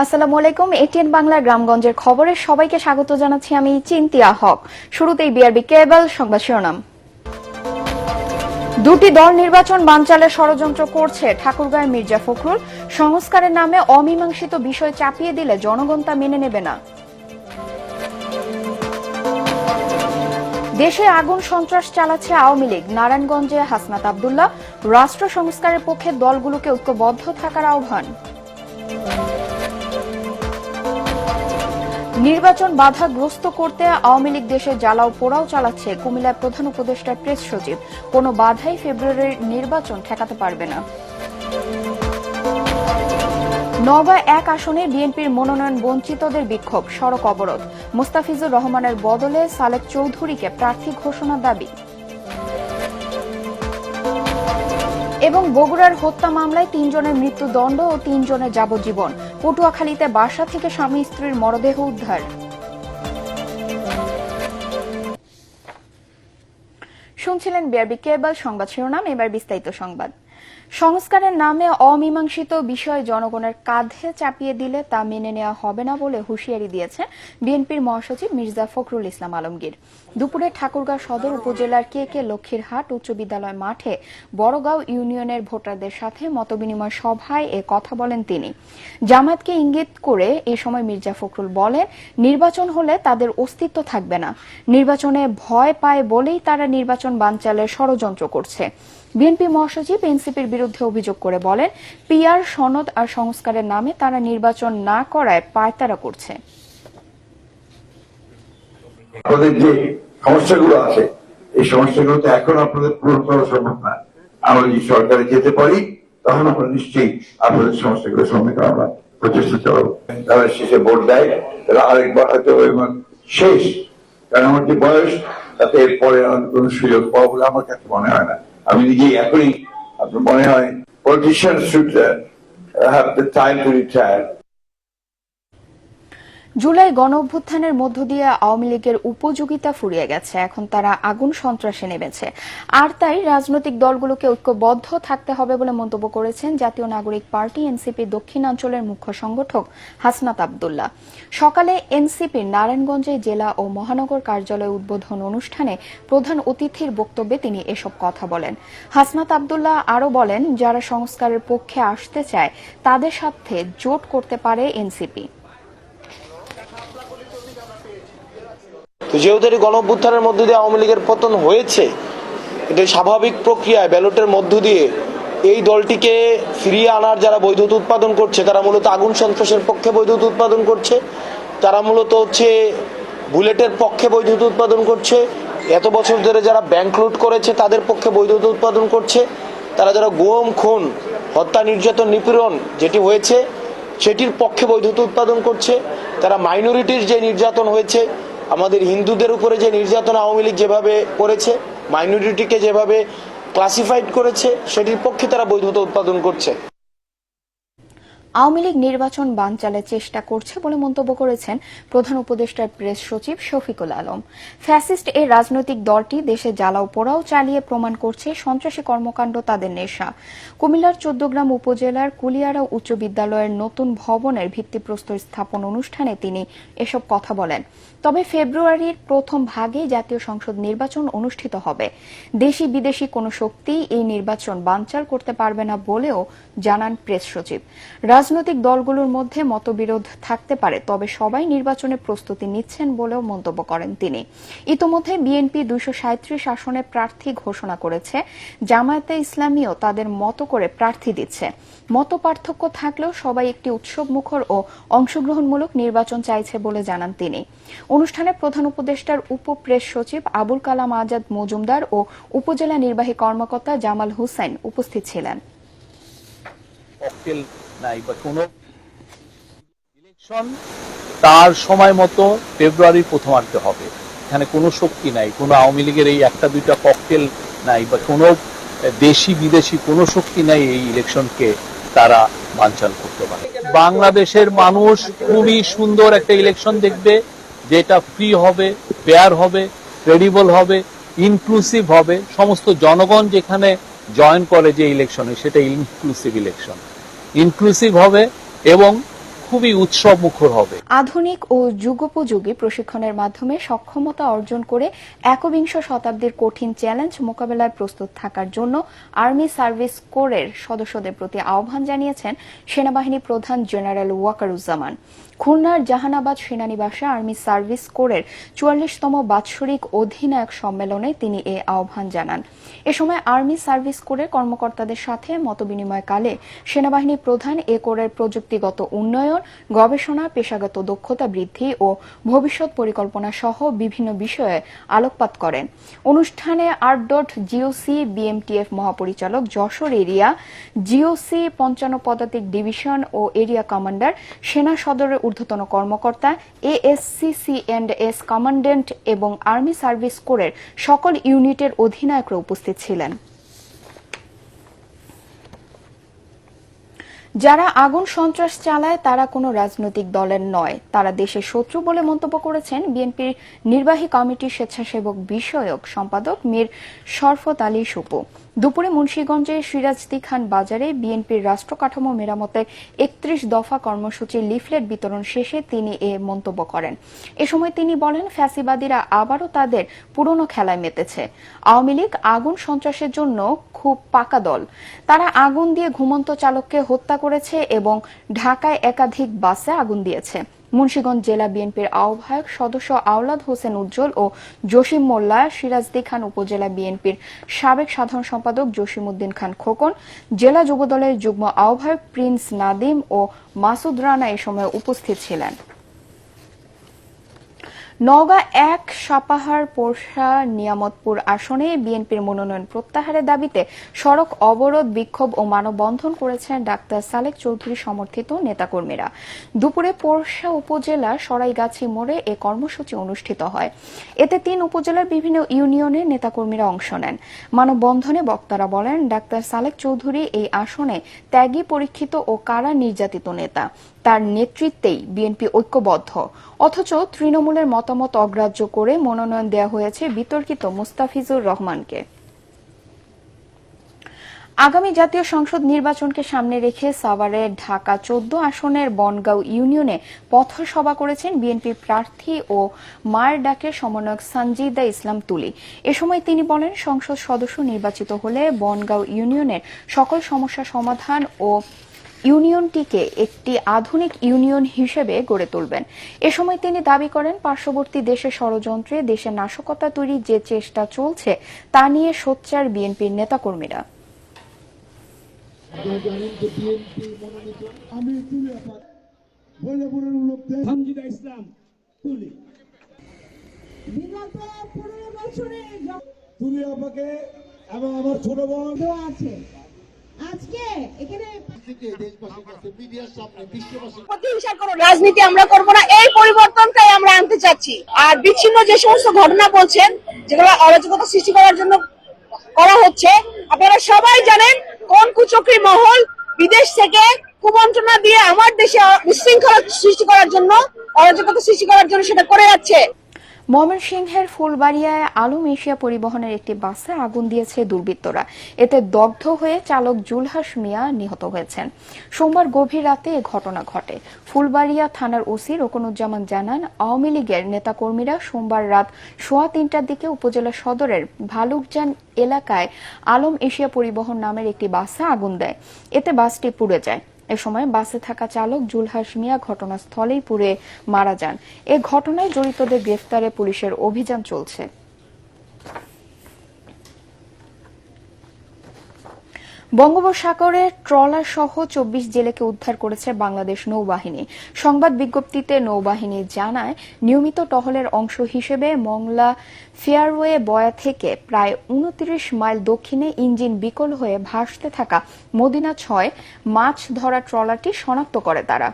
আসসালামু আলাইকুম। এটিএন বাংলা গ্রামগঞ্জের খবরে সবাইকে স্বাগত জানাচ্ছি আমি চিন্তিয়া হক। শুরুতেই বিআরবি কেবল সংবাদ শিরোনাম। দুটি দল নির্বাচন বানচালের ষড়যন্ত্র করছে, ঠাকুরগাঁয়ের মির্জা ফখরুল। সংস্কারের নামে অমীমাংসিত বিষয় চাপিয়ে দিলে জনগণ তা মেনে নেবে না। দেশে আগুন সন্ত্রাস চালাচ্ছে আওয়ামী লীগ, নারায়ণগঞ্জে হাসনাত আব্দুল্লাহ। রাষ্ট্র সংস্কারের পক্ষে দলগুলোকে ঐক্যবদ্ধ থাকার আহ্বান। নির্বাচন বাধাগ্রস্ত করতে আওয়ামী লীগ দেশে জ্বালাও পোড়াও চালাচ্ছে, কুমিল্লার প্রধান উপদেষ্টার প্রেস সচিব। কোনো বাধাই ফেব্রুয়ারির নির্বাচন ঠেকাতে পারবে না। নওগাঁ 1 আসনে বিএনপির মনোনয়ন বঞ্চিতদের বিক্ষোভ, সড়ক অবরোধ। মোস্তাফিজুর রহমানের বদলে সালেক চৌধুরীকে প্রার্থী ঘোষণার দাবি। এবং বগুড়ার হত্যা মামলায় 3 জনের মৃত্যুদণ্ড ও 3 জনের যাবজ্জীবন। পটুয়াখালীতে বাসা থেকে স্বামী স্ত্রীর মরদেহ উদ্ধার। শুনছিলেন বিআরবি কেবল সংবাদ শিরোনাম, এবার বিস্তারিত সংবাদ। সংস্কারের নামে অমীমাংসিত বিষয় জনগণের কাঁধে চাপিয়ে দিলে তা মেনে নেওয়া হবে না বলে হুঁশিয়ারি দিয়েছেন বিএনপির মহাসচিব মির্জা ফখরুল ইসলাম আলমগীর। দুপুরে ঠাকুরগাঁও সদর উপজেলার কে লক্ষ্মীরহাট উচ্চ বিদ্যালয় মাঠে বড়গাঁও ইউনিয়নের ভোটারদের সাথে মতবিনিময় সভায় এ কথা বলেন তিনি। জামায়াতকে ইঙ্গিত করে এ সময় মির্জা ফখরুল বলেন, নির্বাচন হলে তাদের অস্তিত্ব থাকবে না। নির্বাচনে ভয় পায় বলেই তারা নির্বাচন বানচালের ষড়যন্ত্র করছে। বিএনপি মহাসচিব এনসিপির বিরুদ্ধে অভিযোগ করে বলেন, পিআর সনদ আর সংস্কারের নামে তারা নির্বাচন না করায় পায়তারা করছে। আপনাদের যে সমস্যাগুলো আছে, এই সমস্যাগুলো তো এখন আপনাদের পূরণ করা সম্ভব না। আমরা যদি সরকারে যেতে পারি, তখন আমরা নিশ্চয়ই আপনাদের সমস্যাগুলো সমাধান আমরা প্রচেষ্টা চালাবো। তারা শেষে ভোট দেয়, তারা আরেকবার হয়তো শেষ, কারণ আমার যে বয়স, তাতে এরপরে কোন সুযোগ পাওয়া বলে আমার কাছে মনে হয় না। আমি নিজেই এখনই আপনার মনে হয় politicians should have the time to retire. July গণ অভ্যুত্থানের মধ্য দিয়ে আওয়ামী লীগের উপযোগিতা ফুরিয়ে গেছে, এখন তারা আগুন সন্ত্রাসে নেমেছে। আর তাই রাজনৈতিক দলগুলোকে ঐক্যবদ্ধ থাকতে হবে বলে মন্তব্য করেছেন জাতীয় নাগরিক পার্টি এনসিপি দক্ষিণাঞ্চলের মুখ্য সংগঠক হাসনাত আব্দুল্লাহ। সকালে এনসিপির নারায়ণগঞ্জে জেলা ও মহানগর কার্যালয় উদ্বোধন অনুষ্ঠানে প্রধান অতিথির বক্তব্যে তিনি এসব কথা বলেন। হাসনাত আব্দুল্লাহ আরও বলেন, যারা সংস্কারের পক্ষে আসতে চায় তাদের সাথে জোট করতে পারে এনসিপি। যেহেতু গণ অভ্যুত্থানের মধ্য দিয়ে আওয়ামী লীগের পতন হয়েছে, এটা স্বাভাবিক প্রক্রিয়ায় ব্যালটের মধ্য দিয়ে এই দলটিকে ফিরিয়ে আনার যারা বৈধতা উৎপাদন করছে, তারা মূলত আগুন সন্ত্রাসের পক্ষে বৈধতা উৎপাদন করছে, তারা মূলত বুলেটের পক্ষে বৈধতা উৎপাদন করছে, এত বছর ধরে যারা ব্যাংক লুট করেছে তাদের পক্ষে বৈধতা উৎপাদন করছে, তারা যারা গুম খুন হত্যা নির্যাতন নিপীড়ন যেটি হয়েছে সেটির পক্ষে বৈধতা উৎপাদন করছে, তারা মাইনরিটির যে নির্যাতন হয়েছে, আমাদের হিন্দুদের উপরে যে নির্যাতন আওয়ামী লীগ যেভাবে করেছে, মাইনরিটিকে যেভাবে ক্লাসিফাইড করেছে, সেটির পক্ষে তারা বৈধতা উৎপাদন করছে। আওয়ামী লীগ নির্বাচন বানচালের চেষ্টা করছে বলে মন্তব্য করেছেন প্রধান উপদেষ্টার প্রেস সচিব শফিকুল আলম। ফ্যাসিস্ট এই রাজনৈতিক দলটি দেশে জ্বালাও পোড়াও চালিয়ে প্রমাণ করছে সন্ত্রাসী কর্মকাণ্ড তাদের নেশা। কুমিল্লার 14 গ্রাম উপজেলার কুলিয়ারা উচ্চ বিদ্যালয়ের নতুন ভবনের ভিত্তিপ্রস্তর স্থাপন অনুষ্ঠানে তিনি এসব কথা বলেন। তবে ফেব্রুয়ারির প্রথম ভাগে জাতীয় সংসদ নির্বাচন অনুষ্ঠিত হবে। দেশি বিদেশি কোনো শক্তি এই নির্বাচন বানচাল করতে পারবে না বলেও জানান প্রেস সচিব। রাজনৈতিক দলগুলোর মধ্যে মতবিরোধ থাকতে পারে, তবে সবাই নির্বাচনের প্রস্তুতি নিচ্ছেন বলেও মন্তব্য করেন তিনি। ইতোমধ্যে বিএনপি 237 আসনে প্রার্থী ঘোষণা করেছে। জামায়াতে ইসলামীও তাদের মতো করে প্রার্থী দিচ্ছে। মত পার্থক্য থাকলেও সবাই একটি উৎসবমুখর ও অংশগ্রহণমূলক নির্বাচন চাইছে বলে জানান তিনি। অনুষ্ঠানে প্রধান উপদেষ্টার উপপ্রেস সচিব আবুল কালাম আজাদ মজুমদার ও উপজেলা নির্বাহী কর্মকর্তা জামাল হুসাইন উপস্থিত ছিলেন। ইলেকশন তার সময় মতো ফেব্রুয়ারির প্রথমার্ধে হবে। এখানে কোনো শক্তি নাই, কোনো আওয়ামী লীগের এই একটা দুইটা ককটেল নাই বা কোনো দেশি বিদেশি কোনো শক্তি নাই এই ইলেকশনকে তারা বানচাল করতে পারে। বাংলাদেশের মানুষ খুবই সুন্দর একটা ইলেকশন দেখবে, যেটা ফ্রি হবে, ফেয়ার হবে, ক্রেডিবল হবে, ইনক্লুসিভ হবে। সমস্ত জনগণ যেখানে জয়েন করে যে ইলেকশনে, সেটা ইনক্লুসিভ ইলেকশন, ইনক্লুসিভ হবে এবং খুবই উৎসব মুখর হবে। আধুনিক ও যুগোপযোগী প্রশিক্ষণের মাধ্যমে সক্ষমতা অর্জন করে একবিংশ শতাব্দীর কঠিন চ্যালেঞ্জ মোকাবেলায় প্রস্তুত থাকার জন্য আর্মি সার্ভিস কোরের সদস্যদের প্রতি আহ্বান জানিয়েছেন সেনাবাহিনী প্রধান জেনারেল ওয়াকারুজ্জামান। খুলনার জাহানাবাদ সেনানিবাসে আর্মি সার্ভিস কোরের ৪৪তম বাৎসরিক অধিনায়ক সম্মেলনে তিনি এ আহ্বান জানান। এ সময় আর্মি সার্ভিস কোরের কর্মকর্তাদের সাথে মতবিনিময়কালে সেনাবাহিনী প্রধান এ কোরের প্রযুক্তিগত উন্নয়ন, গবেষণা, পেশাগত দক্ষতা বৃদ্ধি ও ভবিষ্যৎ পরিকল্পনা সহ বিভিন্ন বিষয়ে আলোকপাত করেন। অনুষ্ঠানে জিওসি বিএমটিএফ মহাপরিচালক যশোর এরিয়া, জিওসি ৫৫ পদাতিক ডিভিশন ও এরিয়া কমান্ডার, সেনা সদরের ঊর্ধ্বতন কর্মকর্তা, এএসসিসি&এস কমান্ড্যান্ট এবং আর্মি সার্ভিস কোরের সকল ইউনিটের অধিনায়করা উপস্থিত ছিলেন। যারা আগুন সন্ত্রাস চালায় তারা কোনো রাজনৈতিক দলের নয়, তারা দেশের শত্রু বলে মন্তব্য করেছেন বিএনপির নির্বাহী কমিটির স্বেচ্ছাসেবক বিষয়ক সম্পাদক মীর শরফত আলী সুপু। দুপুরে মুন্সিগঞ্জের সিরাজদি খান বাজারে বিএনপির রাষ্ট্র কাঠামো মেরামতের ৩১ দফা কর্মসূচির লিফলেট বিতরণ শেষে তিনি এ মন্তব্য করেন। এ সময় তিনি বলেন, ফ্যাসিবাদীরা আবারও তাদের পুরনো খেলায় মেতেছে। আওয়ামী লীগ আগুন সন্ত্রাসের জন্য খুব পাকা দল। তারা আগুন দিয়ে ঘুমন্ত চালককে হত্যা করেছে এবং ঢাকায় একাধিক বাসে আগুন দিয়েছে। মুন্সিগঞ্জ জেলা বিএনপির আহ্বায়ক সদস্য আওলাদ হোসেন উজ্জ্বল ও জসিম মোল্লা, সিরাজদি খান উপজেলা বিএনপির সাবেক সাধারণ সম্পাদক জসিম উদ্দিন খান খোকন, জেলা যুবদলের যুগ্ম আহ্বায়ক প্রিন্স নাদিম ও মাসুদ রানা এ সময় উপস্থিত ছিলেন। নওগাঁ ১ সাপাহার পোরশা নিয়ামতপুর আসনে বিএনপির মনোনয়ন প্রত্যাহারের দাবিতে সড়ক অবরোধ, বিক্ষোভ ও মানববন্ধন করেছেন ডাক্তার সালেক চৌধুরী সমর্থিত নেতাকর্মীরা। দুপুরে পোরশা উপজেলার সরাইগাছি মোড়ে এ কর্মসূচি অনুষ্ঠিত হয়। এতে ৩ উপজেলার বিভিন্ন ইউনিয়নের নেতাকর্মীরা অংশ নেন। মানববন্ধনে বক্তারা বলেন, ডাক্তার সালেক চৌধুরী এই আসনে ত্যাগী, পরীক্ষিত ও কারা নির্যাতিত নেতা। তার নেতৃত্বেই বিএনপি ঐক্যবদ্ধ, অথচ তৃণমূলের মতামত অগ্রাহ্য করে মনোনয়ন দেওয়া হয়েছে বিতর্কিত মুস্তাফিজুর রহমানকে। আগামী জাতীয় সংসদ নির্বাচনকে সামনে রেখে সাভারের ঢাকা ১৪ আসনের বনগাঁও ইউনিয়নে পথসভা করেছেন বিএনপি প্রার্থী ও মায়ের ডাকের সমন্বয়ক সানজিদা ইসলাম তুলি। এ সময় তিনি বলেন, সংসদ সদস্য নির্বাচিত হলে বনগাঁও ইউনিয়নের সকল সমস্যা সমাধান ও ইউনিয়নটিকে একটি আধুনিক ইউনিয়ন হিসেবে গড়ে তুলবেন। এ সময় তিনি দাবি করেন, পার্শ্ববর্তী দেশের ষড়যন্ত্রে দেশের নাশকতা তৈরির যে চেষ্টা চলছে তা নিয়ে সোচ্চার বিএনপির নেতাকর্মীরা। এবং আমার ছোট বোন আছে আজকে এখানে রাজনীতি আমরা করবো না, এই পরিবর্তনটাই আমরা আনতে চাচ্ছি। আর বিচ্ছিন্ন যে সমস্ত ঘটনা বলছেন, যেগুলো অরাজকতা সৃষ্টি করার জন্য করা হচ্ছে, আপনারা সবাই জানেন কোন কুচক্রী মহল বিদেশ থেকে কুমন্ত্রণা দিয়ে আমার দেশে বিশৃঙ্খলা সৃষ্টি করার জন্য, অরাজকতা সৃষ্টি করার জন্য সেটা করে যাচ্ছে। ময়মনসিংহের ফুলবাড়িয়ায় আলম এশিয়া পরিবহনের একটি বাসে আগুন দিয়েছে দুর্বৃত্তরা। এতে দগ্ধ হয়ে চালক জুলহাস মিয়া নিহত হয়েছেন। সোমবার গভীর রাতে এ ঘটনা ঘটে। ফুলবাড়িয়া থানার ওসি রোকনুজ্জামান জানান, আওয়ামী লীগের নেতাকর্মীরা সোমবার রাত ৩:১৫টার দিকে উপজেলা সদরের ভালুকজান এলাকায় আলম এশিয়া পরিবহন নামের একটি বাসে আগুন দেয়। এতে বাসটি পুড়ে যায়। এ সময় বাসে থাকা চালক জুলহাস মিয়া ঘটনাস্থলেই পুড়ে মারা যান। এ ঘটনায় জড়িতদের গ্রেফতারে পুলিশের অভিযান চলছে। বঙ্গোপসাগরে ট্রলার সহ ২৪ জেলেকে উদ্ধার করেছে বাংলাদেশ নৌবাহিনী। সংবাদ বিজ্ঞপ্তিতে নৌবাহিনী জানায়, নিয়মিত টহলের অংশ হিসেবে মংলা ফেয়ারওয়ে বয়া থেকে প্রায় ২৯ মাইল দক্ষিণে ইঞ্জিন বিকল হয়ে ভাসতে থাকা মদিনা ৬ মাছ ধরা ট্রলারটি শনাক্ত করে তারা।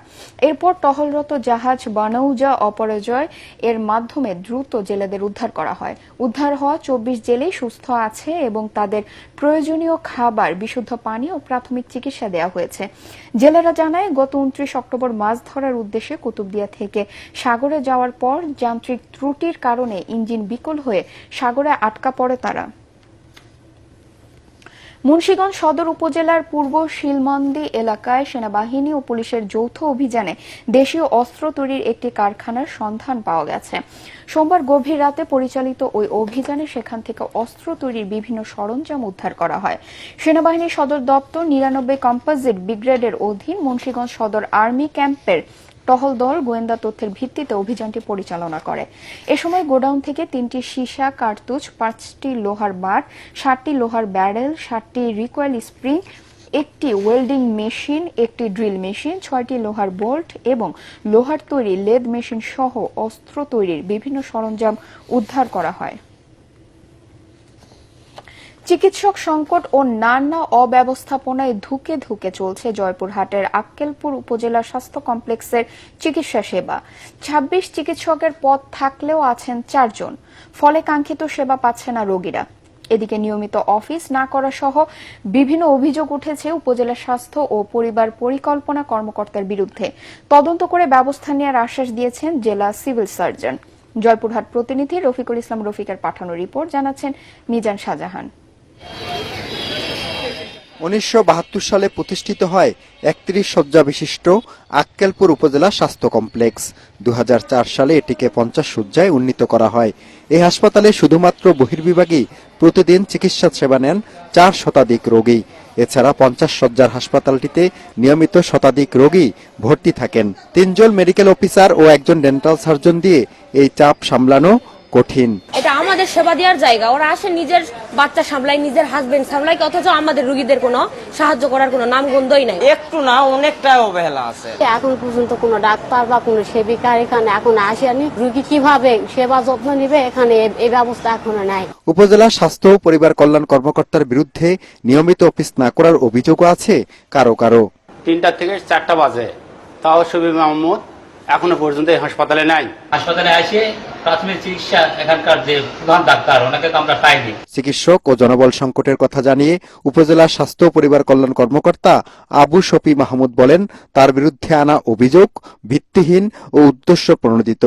এরপর টহলরত জাহাজ বানৌজা অপরাজয় এর মাধ্যমে দ্রুত জেলেদের উদ্ধার করা হয়। উদ্ধার হওয়া ২৪ জেলেই সুস্থ আছে এবং তাদের প্রয়োজনীয় খাবার, বিশুদ্ধ পানি ও প্রাথমিক চিকিৎসা দেওয়া হয়েছে। জেলেরা জানায়, গত ২৯ অক্টোবর মাছ ধরার উদ্দেশ্যে কুতুবদিয়া থেকে সাগরে যাওয়ার পর যান্ত্রিক ত্রুটির কারণে ইঞ্জিন বিকল হয়ে সাগরে আটকা পড়ে তারা। মুন্সিগঞ্জ সদর উপজেলার পূর্ব শিলমন্দি এলাকায় সেনাবাহিনী ও পুলিশের যৌথ অভিযানে দেশীয় অস্ত্র তৈরির একটি কারখানার সন্ধান পাওয়া গেছে। সোমবার গভীর রাতে পরিচালিত ওই অভিযানে সেখান থেকে অস্ত্র তৈরির বিভিন্ন সরঞ্জাম উদ্ধার করা হয়। সেনাবাহিনীর সদর দপ্তর 99 কম্পোজিট ব্রিগেডের অধীন মুন্সিগঞ্জ সদর আর্মি ক্যাম্পের টহল দল গোয়েন্দা তথ্যের ভিত্তিতে অভিযানটি পরিচালনা করে। এ সময় গোডাউন থেকে 3টি সীসা কার্তুজ, 5টি লোহার বার, 7টি লোহার ব্যারেল, 7টি রিকয়েল স্প্রিং, একটি ওয়েল্ডিং মেশিন, একটি ড্রিল মেশিন, 6টি লোহার বোল্ট এবং লোহার তৈরি লেদ মেশিন সহ অস্ত্র তৈরির বিভিন্ন সরঞ্জাম উদ্ধার করা হয়। চিকিৎসক সংকট ও নানা অব্যবস্থাপনায় ধুকে ধুকে চলছে জয়পুরহাটের আক্কেলপুর উপজেলা স্বাস্থ্য কমপ্লেক্সের চিকিৎসা সেবা। 26 চিকিৎসকের পদ থাকলেও আছেন 4 জন, ফলে কাঙ্ক্ষিত সেবা পাচ্ছে না রোগীরা। এদিকে নিয়মিত অফিস না করা সহ বিভিন্ন অভিযোগ উঠেছে উপজেলা স্বাস্থ্য ও পরিবার পরিকল্পনা কর্মকর্তার বিরুদ্ধে। তদন্ত করে ব্যবস্থা নেওয়ার আশ্বাস দিয়েছেন জেলা সিভিল সার্জন। জয়পুরহাট প্রতিনিধি রফিকুল ইসলাম রফিকের পাঠানো রিপোর্ট জানাচ্ছেন মিজান শাহজাহান। 1972 সালে প্রতিষ্ঠিত হয় 31 শয্যা বিশিষ্ট আক্কেলপুর উপজেলা স্বাস্থ্য কমপ্লেক্স। 2004 সালে এটিকে 50 শয্যায় উন্নীত করা হয়। এই হাসপাতালে শুধুমাত্র বহির্বিভাগেই প্রতিদিন চিকিৎসা সেবা নেন 4 শতাধিক রোগী। এছাড়া 50 শয্যার হাসপাতালটিতে নিয়মিত শতাধিক রোগী ভর্তি থাকেন। 3 জন মেডিকেল অফিসার ও একজন ডেন্টাল সার্জন দিয়ে এই চাপ সামলানো কঠিন। এটা আমাদের সেবা দেওয়ার জায়গা, ওরা আসে নিজের বাচ্চা সামলায়, নিজের হাজবেন্ড সামলায়, অথচ আমাদের রোগীদের কোনো সাহায্য করার কোনো নামগন্ধই নাই। একটু না, অনেকটা অবহেলা আছে। এখন পর্যন্ত কোনো ডাক্তার বা কোনো সেবিকা এখানে এখন আসেনি। রোগী কিভাবে সেবা যত্ন নিবে এখানে এই ব্যবস্থা এখনো নাই। উপজেলা স্বাস্থ্য ও পরিবার কল্যাণ কর্মকর্তার বিরুদ্ধে নিয়মিত অফিস না করার অভিযোগও আছে কারো কারো। 3টা থেকে 4টা বাজে, তাও শফি মাহমুদ এখনো পর্যন্ত এই হাসপাতালে নাই। হাসপাতালে আসে প্রাথমিক চিকিৎসা এখানকার যে প্রধান ডাক্তার ওনাকে তো আমরা পাইনি। চিকিৎসক ও জনবল সংকটের কথা জানিয়ে উপজেলা স্বাস্থ্য ও পরিবার কল্যাণ কর্মকর্তা আবু শফি মাহমুদ বলেন, তার বিরুদ্ধে আনা অভিযোগ ভিত্তিহীন ও উদ্দেশ্য প্রণোদিত।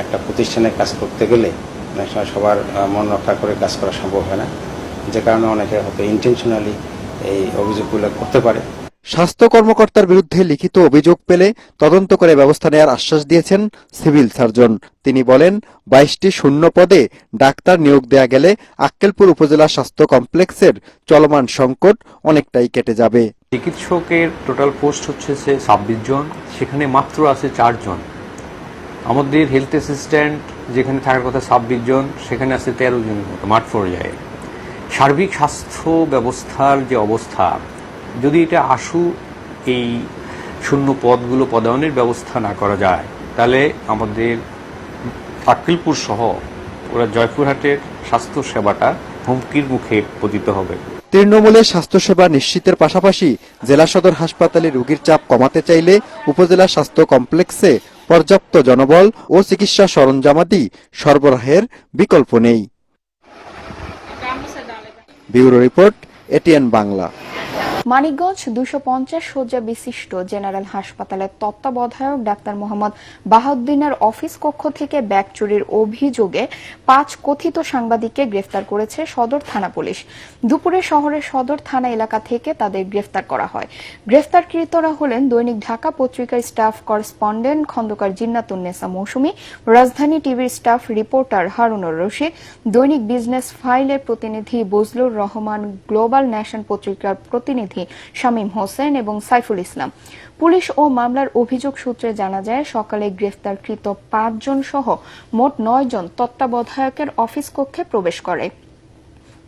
একটা প্রতিষ্ঠানে কাজ করতে গেলে অনেক সময় সবার মন রক্ষা করে কাজ করা সম্ভব হয় না, যে কারণে অনেকে হয়তো ইন্টেনশনালি এই অভিযোগগুলো করতে পারে। স্বাস্থ্য কর্মকর্তার বিরুদ্ধে লিখিত অভিযোগ পেলে তদন্ত করে ব্যবস্থা নেওয়ার আশ্বাস দিয়েছেন সিভিল সার্জন। তিনি বলেন, 22টি শূন্য পদে ডাক্তার নিয়োগ দেয়া গেলে আক্কেলপুর উপজেলা স্বাস্থ্য কমপ্লেক্সের চলমান সংকট অনেকটাই কেটে যাবে। চিকিৎসকের টোটাল পোস্ট হচ্ছে 26 জন, সেখানে মাত্র আছে 4 জন। আমাদের হেলথ অ্যাসিস্ট্যান্ট যেখানে থাকার কথা 26 জন, সেখানে আছে 13 জন মাঠ পর্যায়ে। সার্বিক স্বাস্থ্য ব্যবস্থার যে অবস্থা, যদি এটা এই শূন্য পদগুলো পদায়নের ব্যবস্থা না করা যায়, তাহলে আমাদের আক্কেলপুর সহ ওরা জয়পুরহাটের স্বাস্থ্য সেবাটা হুমকির মুখে পতিত হবে। তৃণমূলের স্বাস্থ্যসেবা নিশ্চিতের পাশাপাশি জেলা সদর হাসপাতালে রোগীর চাপ কমাতে চাইলে উপজেলা স্বাস্থ্য কমপ্লেক্সে পর্যাপ্ত জনবল ও চিকিৎসা সরঞ্জামাদি সরবরাহের বিকল্প নেই। Bureau report, ATN Bangla. Manikganj 250 শয্যা বিশিষ্ট জেনারেল হাসপাতালের তত্ত্বাবধায়ক ডাক্তার মোহাম্মদ বাহাউদ্দিনের অফিস কক্ষ থেকে ব্যাগ চুরির অভিযোগে 5 কথিত সাংবাদিককে গ্রেফতার করেছে সদর থানা পুলিশ। দুপুরে শহরের সদর থানা এলাকা থেকে তাদের গ্রেফতার করা হয়। গ্রেফতারকৃতরা হলেন দৈনিক ঢাকা পত্রিকার স্টাফ করেসপন্ডেন্ট খন্দকার জিন্নাতুন্নেসা মৌসুমী, রাজধানী টিভির স্টাফ রিপোর্টার হারুনুর রশিদ, দৈনিক বিজনেস ফাইলের প্রতিনিধি বজলুর রহমান, গ্লোবাল নেশন পত্রিকার প্রতিনিধি শামীম হোসেন এবং সাইফুল ইসলাম। পুলিশ ও মামলার অভিযোগ সূত্রে জানা যায়, সকালে গ্রেফতারকৃত 5 জন সহ মোট 9 জন তত্ত্বাবধায়কের অফিস কক্ষে প্রবেশ করে।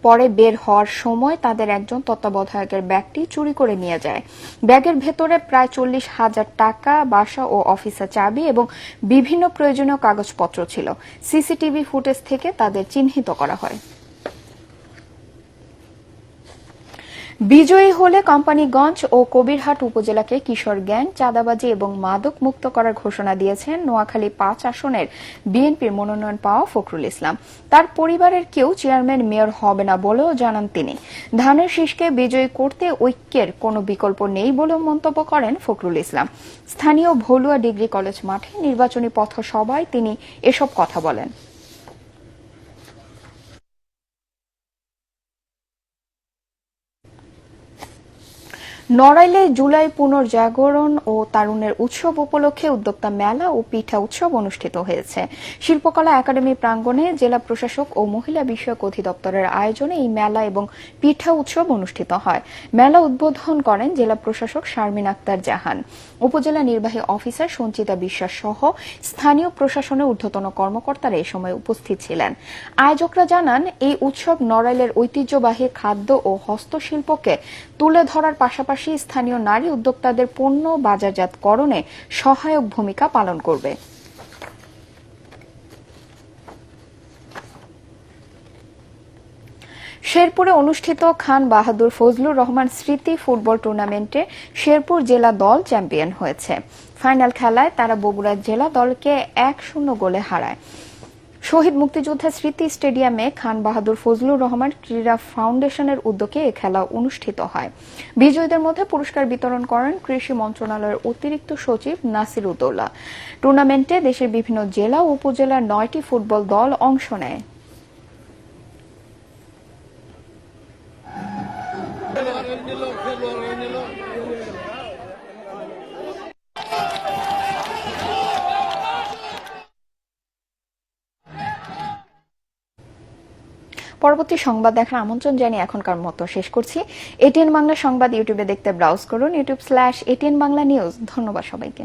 পরে বের হওয়ার সময় তাদের একজন তত্ত্বাবধায়কের ব্যাগটি চুরি করে নিয়ে যায়। ব্যাগের ভেতরে প্রায় 40,000 টাকা, বাসা ও অফিসের চাবি এবং বিভিন্ন প্রয়োজনীয় কাগজপত্র ছিল। সিসিটিভি ফুটেজ থেকে তাদের চিহ্নিত করা হয়। বিজয়ী হলে কোম্পানীগঞ্জ ও কবিরহাট উপজেলাকে কিশোর গ্যাং, চাঁদাবাজি এবং মাদক মুক্ত করার ঘোষণা দিয়েছেন নোয়াখালী 5 আসনের বিএনপির মনোনয়ন পাওয়া ফখরুল ইসলাম। তার পরিবারের কেউ চেয়ারম্যান মেয়র হবে না বলেও জানান তিনি। ধানের শীষকে বিজয়ী করতে ঐক্যের কোনো বিকল্প নেই বলেও মন্তব্য করেন ফখরুল ইসলাম। স্থানীয় ভলুয়া ডিগ্রি কলেজ মাঠে নির্বাচনী পথসভায় তিনি এসব কথা বলেন। নড়াইলে জুলাই পুনর্জাগরণ ও তারুণ্যের উৎসব উপলক্ষে উদ্যোক্তা মেলা ও পিঠা উৎসব অনুষ্ঠিত হয়েছে। শিল্পকলা একাডেমি প্রাঙ্গণে জেলা প্রশাসক ও মহিলা বিষয়ক অধিদপ্তরের আয়োজনে এই মেলা এবং পিঠা উৎসব অনুষ্ঠিত হয়। মেলা উদ্বোধন করেন জেলা প্রশাসক শারমিন আক্তার জাহান। উপজেলা নির্বাহী অফিসার সঞ্চিতা বিশ্বাস সহ স্থানীয় প্রশাসনের ঊর্ধ্বতন কর্মকর্তারা এ সময় উপস্থিত ছিলেন। আয়োজকরা জানান, এই উৎসব নড়াইলের ঐতিহ্যবাহী খাদ্য ও হস্তশিল্পকে তুলে ধরার পাশাপাশি স্থানীয় নারী উদ্যোক্তাদের পণ্য বাজারজাতকরণে সহায়ক ভূমিকা পালন করবে। শেরপুরে অনুষ্ঠিত খান বাহাদুর ফজলুর রহমান স্মৃতি ফুটবল টুর্নামেন্টে শেরপুর জেলা দল চ্যাম্পিয়ন হয়েছে। ফাইনাল খেলায় তারা বগুড়া জেলা দলকে 1-0 গোলে হারায়। শহীদ মুক্তিযোদ্ধা স্মৃতি স্টেডিয়ামে খান বাহাদুর ফজলুর রহমান ক্রীড়া ফাউন্ডেশনের উদ্যোগে এ খেলা অনুষ্ঠিত হয়। বিজয়ীদের মধ্যে পুরস্কার বিতরণ করেন কৃষি মন্ত্রণালয়ের অতিরিক্ত সচিব নাসির উদ্দৌলা। টুর্নামেন্টে দেশের বিভিন্ন জেলা ও উপজেলার 9টি ফুটবল দল অংশ নেয়। পরবর্তী সংবাদ দেখার আমন্ত্রণ জানিয়ে এখনকার মতো শেষ করছি। এটিএন বাংলা সংবাদ ইউটিউবে দেখতে ব্রাউজ করুন, youtube/ATN Bangla News। ধন্যবাদ সবাইকে।